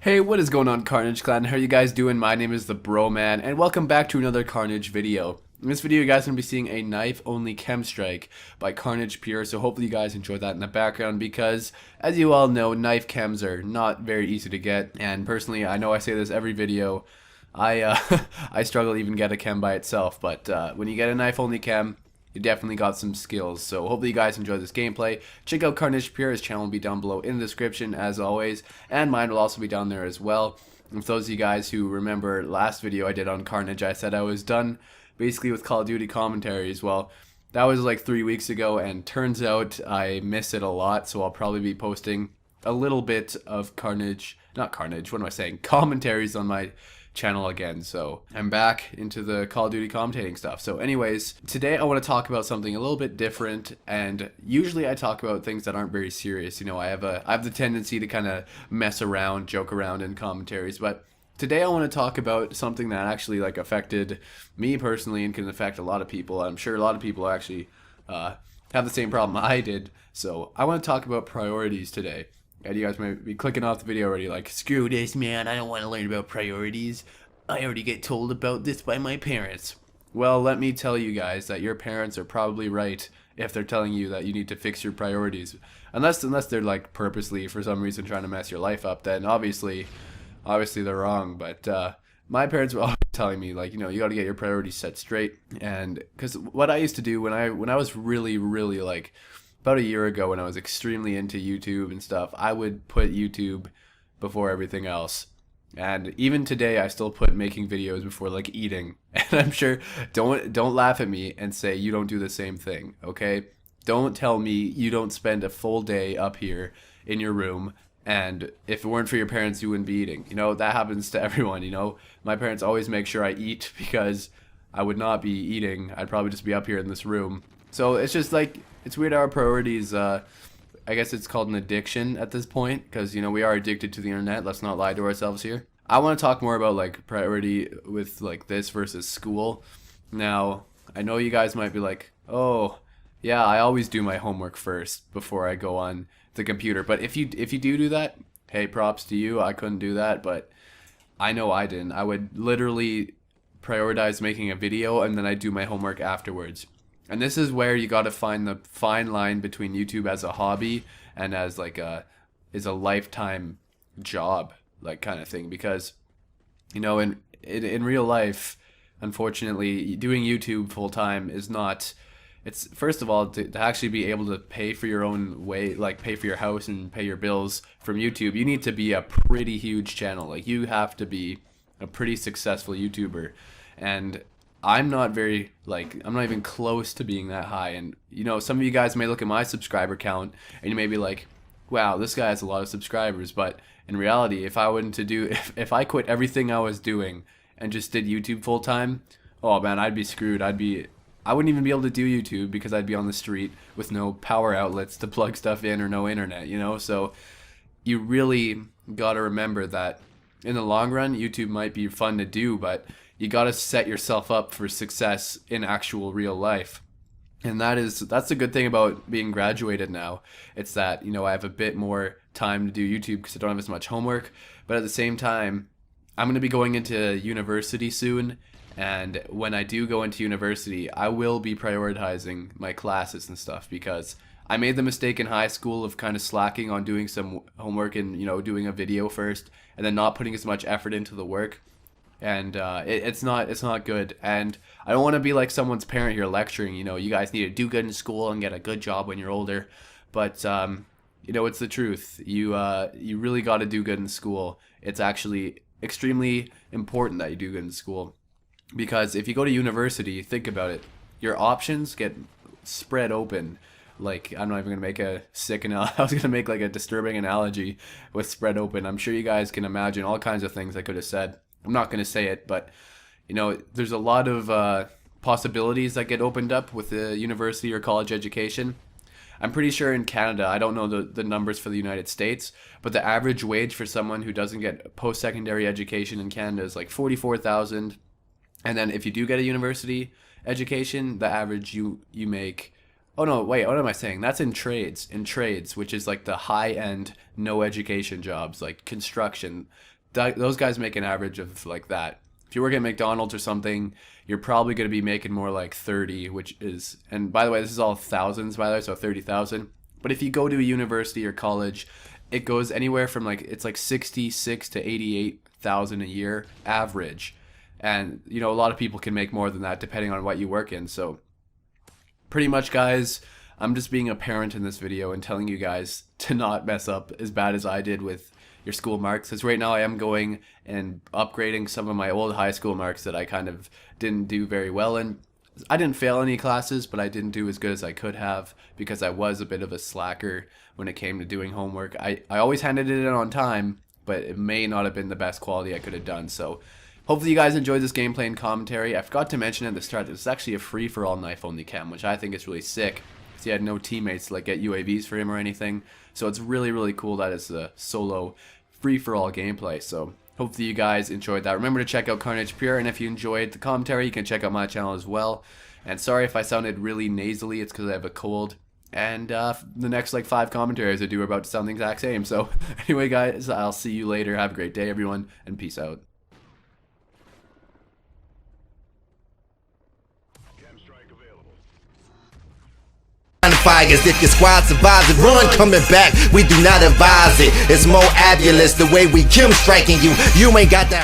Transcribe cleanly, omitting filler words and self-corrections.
Hey, what is going on, Carnage Clan? How are you guys doing? My name is the Bro Man, and welcome back to another Carnage video. In this video, you guys are going to be seeing a Knife Only KEM Strike by KARNAGE Pure, so hopefully you guys enjoy that in the background because, as you all know, knife chems are not very easy to get, and personally, I know I say this every video, I struggle to even get a chem by itself, but when you get a Knife Only KEM, you definitely got some skills. So hopefully you guys enjoy this gameplay. Check out KARNAGE Pure. His channel will be down below in the description as always, and mine will also be down there as well. And for those of you guys who remember last video I did on KARNAGE, I said I was done basically with Call of Duty commentaries. Well, that was like 3 weeks ago, and turns out I miss it a lot, so I'll probably be posting a little bit of commentaries on my channel again. So I'm back into the Call of Duty commentating stuff. So anyways, today I want to talk about something a little bit different, and usually I talk about things that aren't very serious. You know, I have the tendency to kind of mess around, joke around in commentaries, but today I want to talk about something that actually like affected me personally and can affect a lot of people. I'm sure a lot of people actually have the same problem I did. So I want to talk about priorities today. And you guys might be clicking off the video already like, screw this, man, I don't want to learn about priorities. I already get told about this by my parents. Well, let me tell you guys that your parents are probably right if they're telling you that you need to fix your priorities. Unless they're like purposely for some reason trying to mess your life up, then obviously they're wrong. But my parents were always telling me, like, you know, you got to get your priorities set straight. And because what I used to do when I was really like about a year ago, when I was extremely into YouTube and stuff, I would put YouTube before everything else. And even today, I still put making videos before like eating. And I'm sure, don't laugh at me and say you don't do the same thing, okay? Don't tell me you don't spend a full day up here in your room, and if it weren't for your parents, you wouldn't be eating. You know, that happens to everyone, you know? My parents always make sure I eat because I would not be eating. I'd probably just be up here in this room. So it's just like, it's weird our priorities, I guess it's called an addiction at this point, because, you know, we are addicted to the internet. Let's not lie to ourselves here. I want to talk more about like priority with like this versus school. Now, I know you guys might be like, oh, yeah, I always do my homework first before I go on the computer. But if you do that, hey, props to you. I couldn't do that, but I know I didn't. I would literally prioritize making a video, and then I do my homework afterwards. And this is where you got to find the fine line between YouTube as a hobby and as like a lifetime job, like kind of thing. Because, you know, in real life, unfortunately, doing YouTube full time is not. It's, first of all, to actually be able to pay for your own way, like pay for your house and pay your bills from YouTube, you need to be a pretty huge channel. Like, you have to be a pretty successful YouTuber, and I'm not even close to being that high. And, you know, some of you guys may look at my subscriber count and you may be like, wow, this guy has a lot of subscribers. But in reality, if I quit everything I was doing and just did YouTube full time, oh man, I'd be screwed. I wouldn't even be able to do YouTube because I'd be on the street with no power outlets to plug stuff in or no internet, you know? So you really got to remember that in the long run, YouTube might be fun to do, but you got to set yourself up for success in actual real life. And that's the good thing about being graduated now. It's that, you know, I have a bit more time to do YouTube because I don't have as much homework. But at the same time, I'm going to be going into university soon. And when I do go into university, I will be prioritizing my classes and stuff, because I made the mistake in high school of kind of slacking on doing some homework and, you know, doing a video first and then not putting as much effort into the work. And it's not good. And I don't want to be like someone's parent here lecturing, you know, you guys need to do good in school and get a good job when you're older. But you know, it's the truth. You really got to do good in school. It's actually extremely important that you do good in school, because if you go to university, think about it, your options get spread open. Like, I'm not even gonna make a sick analogy. I was gonna make like a disturbing analogy with spread open. I'm sure you guys can imagine all kinds of things I could have said. I'm not going to say it, but, you know, there's a lot of possibilities that get opened up with the university or college education. I'm pretty sure in Canada, I don't know the numbers for the United States, but the average wage for someone who doesn't get post-secondary education in Canada is like $44,000. And then if you do get a university education, the average you make... Oh no, wait, what am I saying? That's in trades. In trades, which is like the high-end, no education jobs, like construction. those guys make an average of like that. If you work at McDonald's or something, you're probably going to be making more like 30, which is, and by the way, this is all thousands, by the way, so 30,000. But if you go to a university or college, it goes anywhere from like, it's like 66 to 88,000 a year average. And, you know, a lot of people can make more than that depending on what you work in. So pretty much, guys, I'm just being a parent in this video and telling you guys to not mess up as bad as I did with your school marks, because right now I am going and upgrading some of my old high school marks that I kind of didn't do very well in. I didn't fail any classes, but I didn't do as good as I could have because I was a bit of a slacker when it came to doing homework. I always handed it in on time, but it may not have been the best quality I could have done. So hopefully you guys enjoyed this gameplay and commentary. I forgot to mention at the start that it's actually a free-for-all Knife Only KEM, which I think is really sick. He had no teammates to like get UAVs for him or anything, so it's really, really cool that it's a solo free-for-all gameplay. So hopefully you guys enjoyed that. Remember to check out KARNAGE Pure, and if you enjoyed the commentary, you can check out my channel as well. And sorry if I sounded really nasally, it's because I have a cold. And the next like 5 commentaries I do are about to sound the exact same. So anyway, guys, I'll see you later. Have a great day, everyone, and peace out. Fires. If your squad survives it, run coming back. We do not advise it. It's more obvious the way we KEM striking you. You ain't got that.